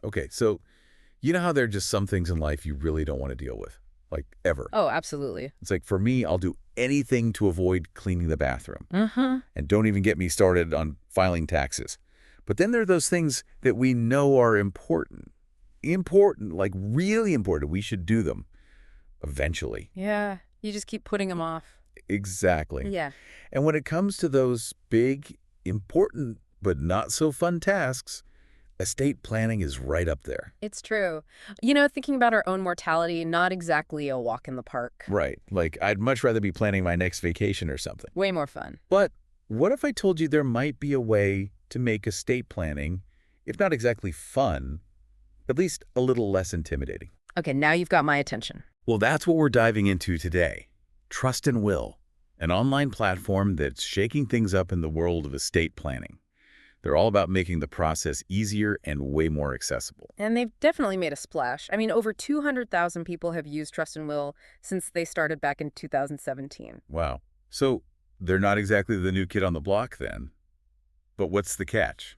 Okay, so you know how there are just some things in life you really don't want to deal with, like ever. Oh, absolutely. It's like for me, I'll do anything to avoid cleaning the bathroom. Mm-hmm. And don't even get me started on filing taxes. But then there are those things that we know are important. Important, like really important. We should do them eventually. Yeah, you just keep putting them off. Exactly. Yeah. And when it comes to those big, important, but not so fun tasks, estate planning is right up there. It's true. You know, thinking about our own mortality, not exactly a walk in the park. Right. Like, I'd much rather be planning my next vacation or something. Way more fun. But what if I told you there might be a way to make estate planning, if not exactly fun, at least a little less intimidating? Okay, now you've got my attention. Well, that's what we're diving into today. Trust and Will, an online platform that's shaking things up in the world of estate planning. They're all about making the process easier and way more accessible. And they've definitely made a splash. I mean, over 200,000 people have used Trust and Will since they started back in 2017. Wow. So they're not exactly the new kid on the block then. But what's the catch?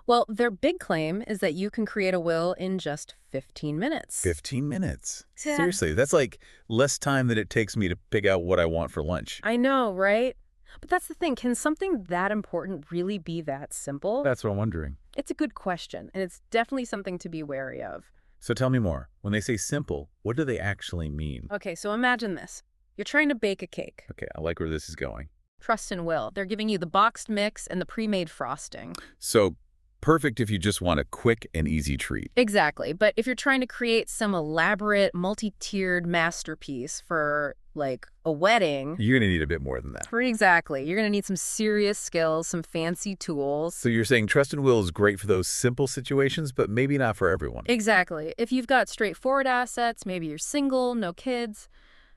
Well, their big claim is that you can create a will in just 15 minutes. 15 minutes. Yeah. Seriously, that's like less time than it takes me to pick out what I want for lunch. I know, right? But that's the thing. Can something that important really be that simple? That's what I'm wondering. It's a good question, and it's definitely something to be wary of. So tell me more. When they say simple, what do they actually mean? Okay, so imagine this. You're trying to bake a cake. Okay, I like where this is going. Trust and Will. They're giving you the boxed mix and the pre-made frosting. So perfect if you just want a quick and easy treat. Exactly. But if you're trying to create some elaborate, multi-tiered masterpiece for, like, a wedding... You're going to need a bit more than that. Exactly. You're going to need some serious skills, some fancy tools. So you're saying Trust and Will is great for those simple situations, but maybe not for everyone. Exactly. If you've got straightforward assets, maybe you're single, no kids,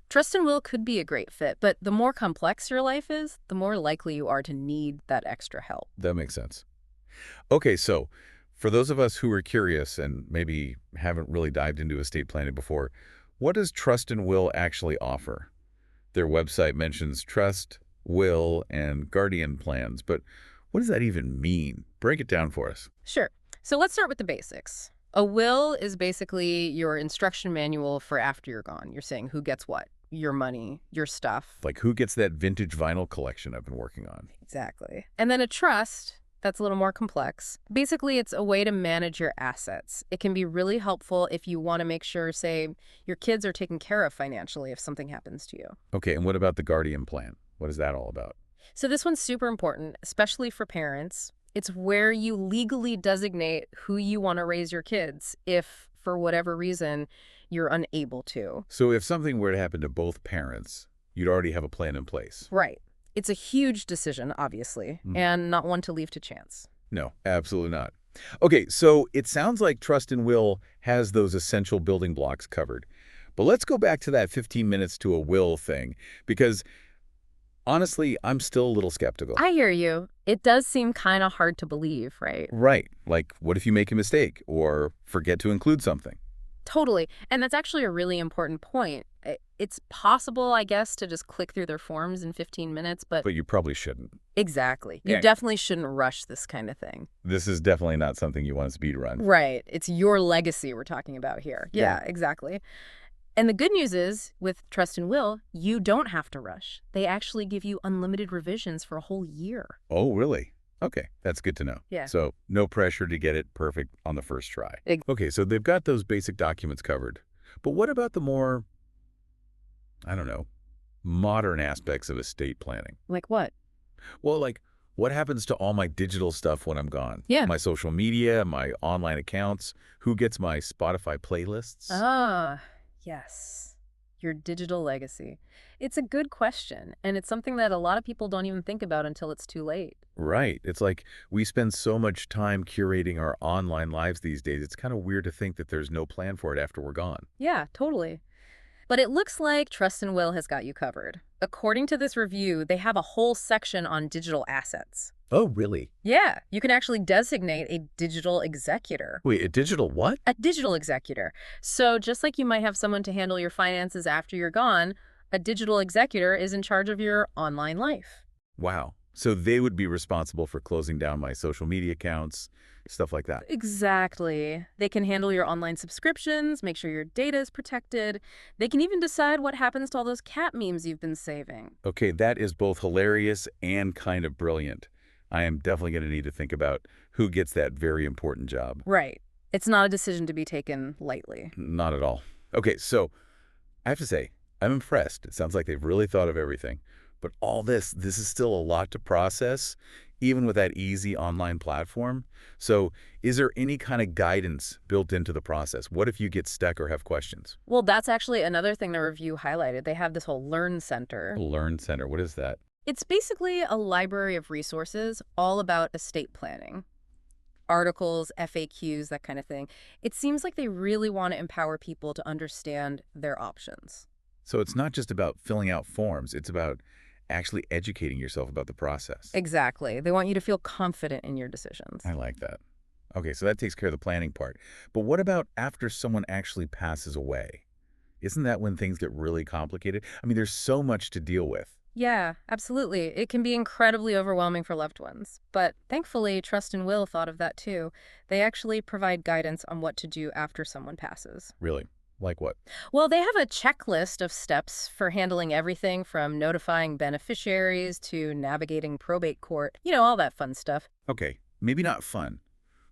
Trust and Will could be a great fit. But the more complex your life is, the more likely you are to need that extra help. That makes sense. Okay, so for those of us who are curious and maybe haven't really dived into estate planning before, what does Trust and Will actually offer? Their website mentions trust, will, and guardian plans, but what does that even mean? Break it down for us. Sure. So let's start with the basics. A will is basically your instruction manual for after you're gone. You're saying who gets what, your money, your stuff. Like who gets that vintage vinyl collection I've been working on? Exactly. And then a trust, that's a little more complex. Basically, it's a way to manage your assets. It can be really helpful if you want to make sure, say, your kids are taken care of financially if something happens to you. Okay, and what about the guardian plan? What is that all about? So this one's super important, especially for parents. It's where you legally designate who you want to raise your kids if, for whatever reason, you're unable to. So if something were to happen to both parents, you'd already have a plan in place. Right. It's a huge decision, obviously, and not one to leave to chance. No, absolutely not. Okay, so it sounds like Trust and Will has those essential building blocks covered. But let's go back to that 15 minutes to a will thing, because honestly, I'm still a little skeptical. I hear you. It does seem kind of hard to believe, right? Right. Like, what if you make a mistake or forget to include something? Totally. And that's actually a really important point. It's possible, I guess, to just click through their forms in 15 minutes, but... But you probably shouldn't. Exactly. You Yeah. definitely shouldn't rush this kind of thing. This is definitely not something you want to speed run. Right. It's your legacy we're talking about here. Yeah, exactly. And the good news is, with Trust and Will, you don't have to rush. They actually give you unlimited revisions for a whole year. Oh, really? Okay, that's good to know. Yeah. So no pressure to get it perfect on the first try. Okay, so they've got those basic documents covered. But what about the more, I don't know, modern aspects of estate planning? Like what? Well, like, what happens to all my digital stuff when I'm gone? Yeah. My social media, my online accounts, who gets my Spotify playlists? Ah, yes. Your digital legacy. It's a good question, and it's something that a lot of people don't even think about until it's too late. Right. It's like we spend so much time curating our online lives these days. It's kind of weird to think that there's no plan for it after we're gone. Yeah, totally. But it looks like Trust and Will has got you covered. According to this review, they have a whole section on digital assets. Oh, really? Yeah, you can actually designate a digital executor. Wait, a digital what? A digital executor. So just like you might have someone to handle your finances after you're gone, a digital executor is in charge of your online life. Wow. So they would be responsible for closing down my social media accounts, stuff like that. Exactly. They can handle your online subscriptions, make sure your data is protected. They can even decide what happens to all those cat memes you've been saving. Okay, that is both hilarious and kind of brilliant. I am definitely going to need to think about who gets that very important job. Right. It's not a decision to be taken lightly. Not at all. Okay, so I have to say, I'm impressed. It sounds like they've really thought of everything. But all this is still a lot to process, even with that easy online platform. So is there any kind of guidance built into the process? What if you get stuck or have questions? Well, that's actually another thing the review highlighted. They have this whole Learn Center. Learn Center, what is that? It's basically a library of resources all about estate planning. Articles, FAQs, that kind of thing. It seems like they really want to empower people to understand their options. So it's not just about filling out forms, it's about actually educating yourself about the process. Exactly. They want you to feel confident in your decisions. I like that. Okay, so that takes care of the planning part. But what about after someone actually passes away? Isn't that when things get really complicated? I mean, there's so much to deal with. Yeah, absolutely. It can be incredibly overwhelming for loved ones. But thankfully, Trust and Will thought of that too. They actually provide guidance on what to do after someone passes. Really? Like what? Well, they have a checklist of steps for handling everything from notifying beneficiaries to navigating probate court, all that fun stuff. Okay, maybe not fun,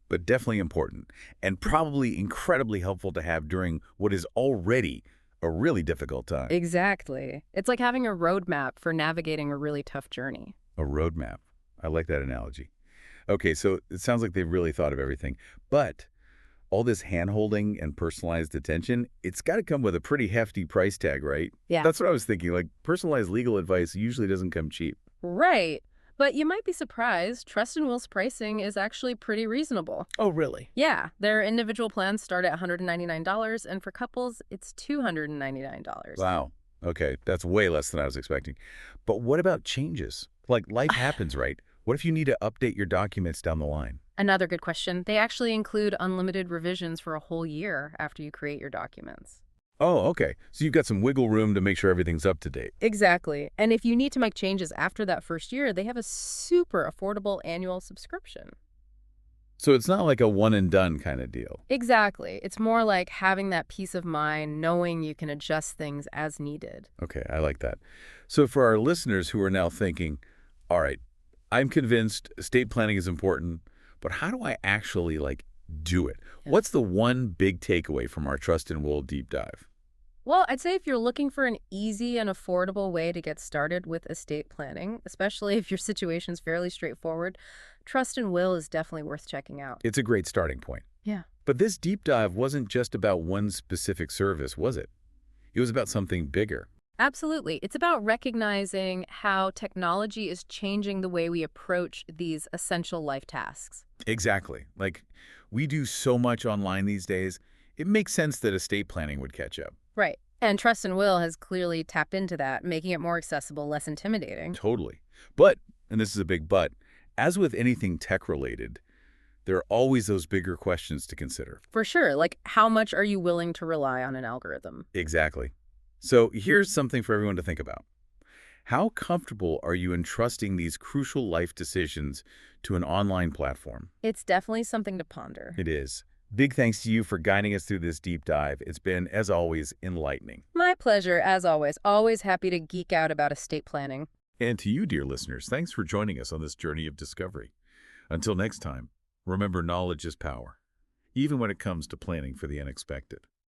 but definitely important, and probably incredibly helpful to have during what is already a really difficult time. Exactly. It's like having a roadmap for navigating a really tough journey. A roadmap. I like that analogy. Okay, so it sounds like they've really thought of everything, but all this hand-holding and personalized attention, it's got to come with a pretty hefty price tag, right? Yeah. That's what I was thinking. Like, personalized legal advice usually doesn't come cheap. Right. But you might be surprised, Trust and Will's pricing is actually pretty reasonable. Oh, really? Yeah, their individual plans start at $199, and for couples, it's $299. Wow. Okay, that's way less than I was expecting. But what about changes? Like, life happens, right? What if you need to update your documents down the line? Another good question. They actually include unlimited revisions for a whole year after you create your documents. Oh, okay. So you've got some wiggle room to make sure everything's up to date. Exactly. And if you need to make changes after that first year, they have a super affordable annual subscription. So it's not like a one and done kind of deal. Exactly. It's more like having that peace of mind, knowing you can adjust things as needed. Okay, I like that. So for our listeners who are now thinking, all right, I'm convinced estate planning is important, but how do I actually do it? Yeah. What's the one big takeaway from our Trust and Will deep dive? Well, I'd say if you're looking for an easy and affordable way to get started with estate planning, especially if your situation's fairly straightforward, Trust and Will is definitely worth checking out. It's a great starting point. Yeah. But this deep dive wasn't just about one specific service, was it? It was about something bigger. Absolutely. It's about recognizing how technology is changing the way we approach these essential life tasks. Exactly. Like, we do so much online these days, it makes sense that estate planning would catch up. Right. And Trust and Will has clearly tapped into that, making it more accessible, less intimidating. Totally. But, and this is a big but, as with anything tech-related, there are always those bigger questions to consider. For sure. Like, how much are you willing to rely on an algorithm? Exactly. So here's something for everyone to think about. How comfortable are you entrusting these crucial life decisions to an online platform? It's definitely something to ponder. It is. Big thanks to you for guiding us through this deep dive. It's been, as always, enlightening. My pleasure, as always. Always happy to geek out about estate planning. And to you, dear listeners, thanks for joining us on this journey of discovery. Until next time, remember knowledge is power, even when it comes to planning for the unexpected.